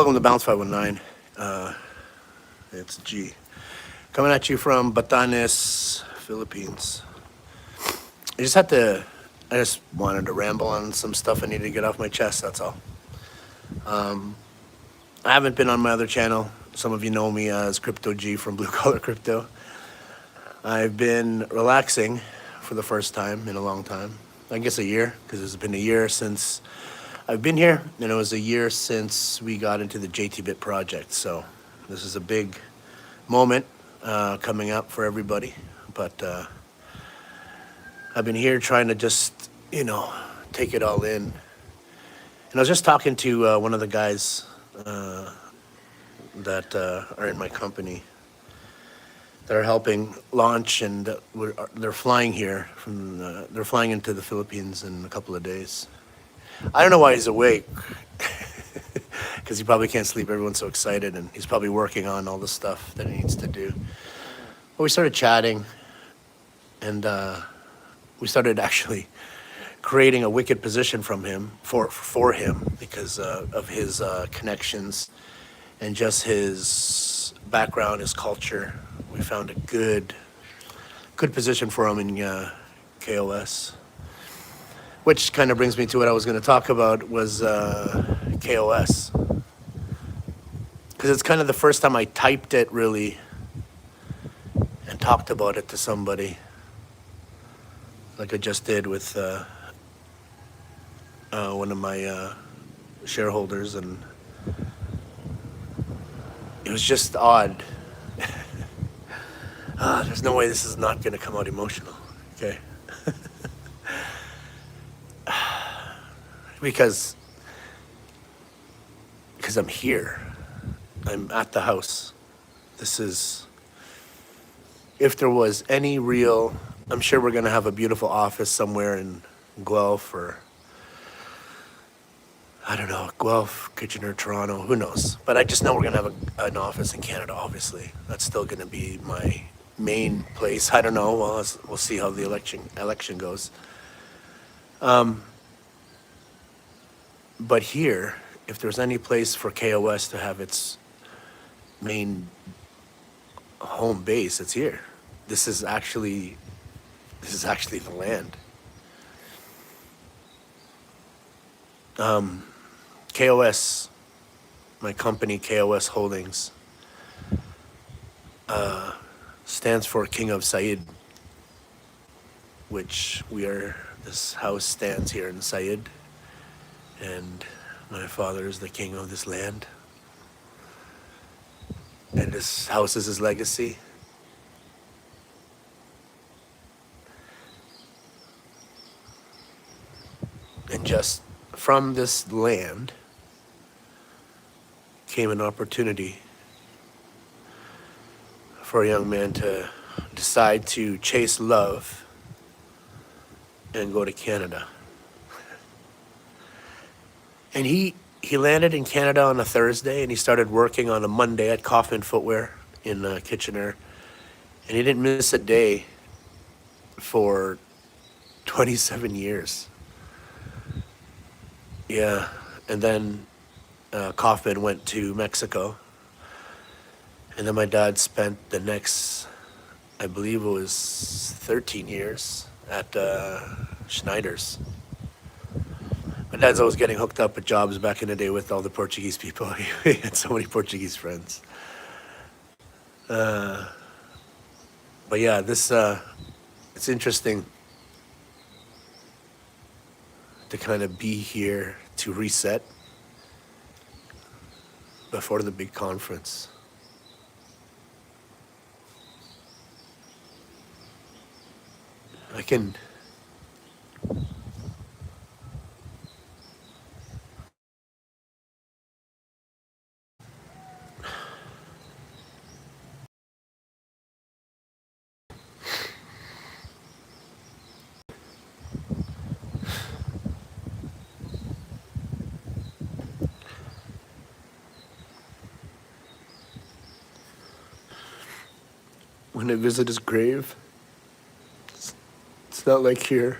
Welcome to Balance519. It's G. Coming at you from Batanes, Philippines. I just wanted to ramble on some stuff I needed to get off my chest, that's all. I haven't been on my other channel. Some of you know me as Crypto G from Blue Collar Crypto. I've been relaxing for the first time in a long time. I guess a year, because it's been a year since I've been here, and it was a year since we got into the JT-Bit project. So this is a big moment coming up for everybody. But I've been here trying to just, take it all in. And I was just talking to one of the guys that are in my company that are helping launch, and they're flying here they're flying into the Philippines in a couple of days. I don't know why he's awake, because he probably can't sleep. Everyone's so excited, and he's probably working on all the stuff that he needs to do. But we started chatting, and we started actually creating a wicked position from him for him because of his connections and just his background, his culture. We found a good position for him in KOS. Which kind of brings me to what I was going to talk about was KOS. Because it's kind of the first time I typed it really and talked about it to somebody, like I just did with one of my shareholders, and it was just odd. There's no way this is not going to come out emotional, okay? Because I'm here. I'm at the house. This is, if there was any real, I'm sure we're going to have a beautiful office somewhere in Guelph or, I don't know, Guelph, Kitchener, Toronto, who knows? But I just know we're going to have an office in Canada, obviously. That's still going to be my main place. I don't know. Well, we'll see how the election goes. But here, if there's any place for KOS to have its main home base, it's here. This is actually the land. KOS, my company, KOS Holdings, stands for King of Said, which this house stands here in Said. And my father is the king of this land. And this house is his legacy. And just from this land came an opportunity for a young man to decide to chase love and go to Canada. And he landed in Canada on a Thursday, and he started working on a Monday at Kaufman Footwear in Kitchener. And he didn't miss a day for 27 years. Yeah, and then Kaufman went to Mexico. And then my dad spent the next, I believe it was 13 years at Schneider's. My dad's always getting hooked up at jobs back in the day with all the Portuguese people. He had so many Portuguese friends. But yeah, it's interesting to kind of be here to reset before the big conference. I can... When I visit his grave, it's not like here.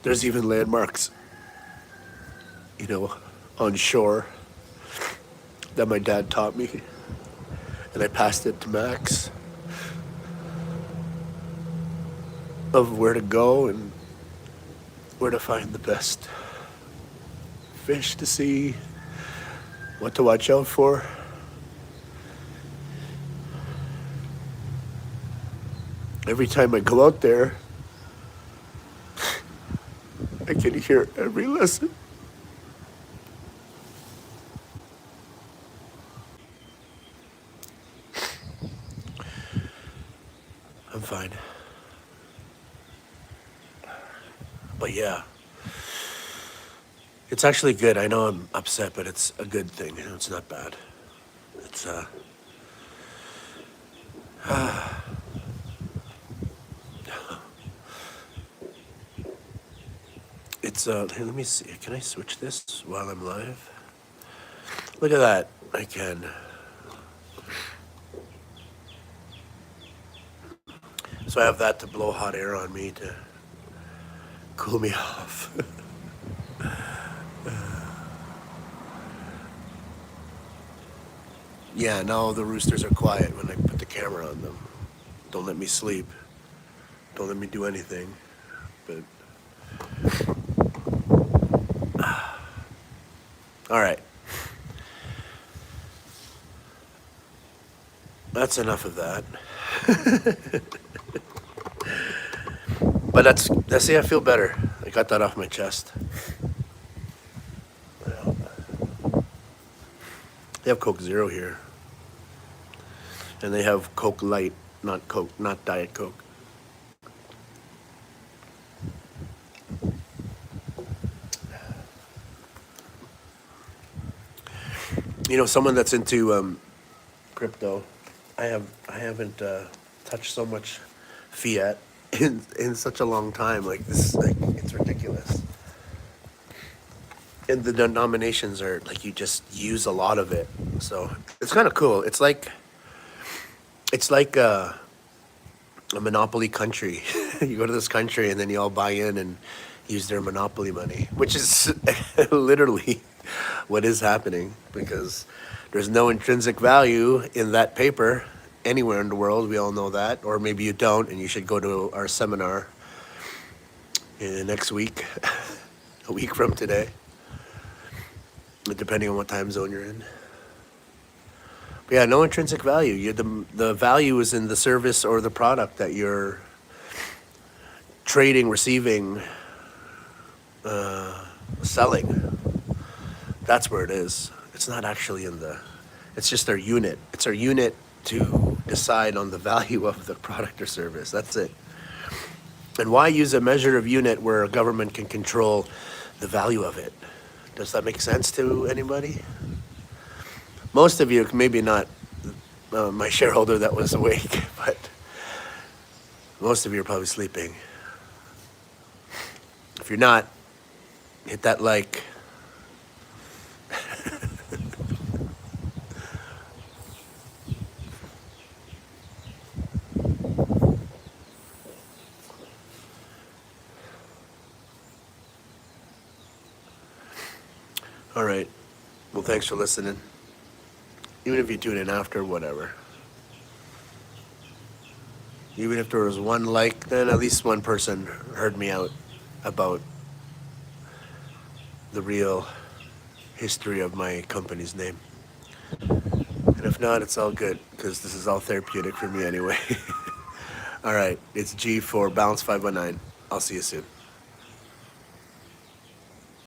There's even landmarks, you know, on shore that my dad taught me, and I passed it to Max of where to go and where to find the best fish to see, what to watch out for. Every time I go out there, I can hear every lesson. I'm fine. But yeah, it's actually good. I know I'm upset, but it's a good thing. You know, it's not bad. It's here, let me see. Can I switch this while I'm live? Look at that. I can. So I have that to blow hot air on me to cool me off. Yeah, now the roosters are quiet when I put the camera on them. Don't let me sleep. Don't let me do anything. But all right. That's enough of that. But that's see, I feel better. I got that off my chest. They have Coke Zero here. And they have Coke Light, not Coke, not Diet Coke. You know, someone that's into crypto, I haven't touched so much fiat in such a long time. Like this, like it's ridiculous. And the denominations are like you just use a lot of it, so it's kind of cool. It's like a monopoly country. You go to this country and then you all buy in and use their monopoly money, which is literally what is happening because there's no intrinsic value in that paper anywhere in the world. We all know that, or maybe you don't, and you should go to our seminar next week, a week from today, depending on what time zone you're in. But yeah, no intrinsic value. The value is in the service or the product that you're trading, receiving, selling. That's where it is. It's not actually it's just our unit. It's our unit to decide on the value of the product or service. That's it. And why use a measure of unit where a government can control the value of it? Does that make sense to anybody? Most of you, maybe not my shareholder that was awake, but most of you are probably sleeping. If you're not, hit that like. All right. Well, thanks for listening. Even if you tune in after, whatever. Even if there was one like, then at least one person heard me out about the real history of my company's name. And if not, it's all good, because this is all therapeutic for me anyway. All right, it's G for Balance519. I'll see you soon.